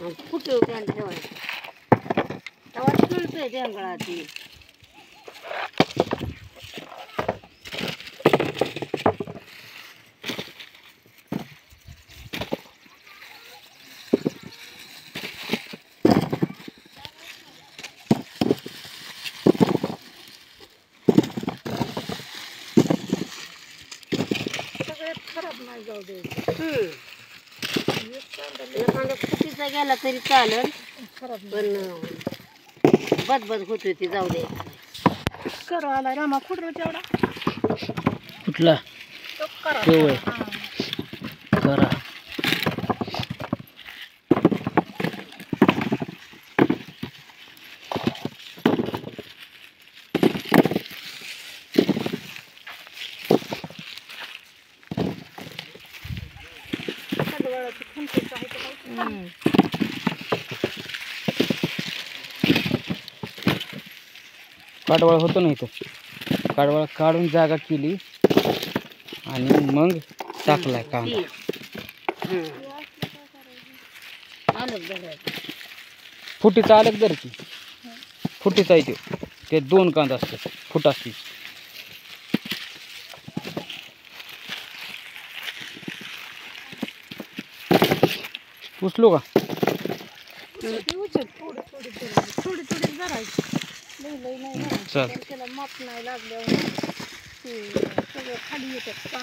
फुटव त्याला ठेवायचं तेव्हा चुळतोय ढेंगळा ती खराब नाही जाऊ द्यायचं. एखादा फुटीचा गेला तरी चालेल खराब पण बदबद होते ती जाऊ दे कर आला रामा कुठं तेवढा कुठला तो करा तो होय. हा. करा खडवळाचं खंतेचं आहे तर काही. काटवाळ होतो ना इथं काटवाळ काढून जागा केली आणि मग टाकलाय कांदा आलं बघायचं फुटीचा आलं जर की फुटीचा आहे ते 2 कांदा असतात फुट असते उचलू का थोडी थोडी जरायची लई लई नाही चल त्याला माप नाही लागल्यावर ते सगळं खाली येतात.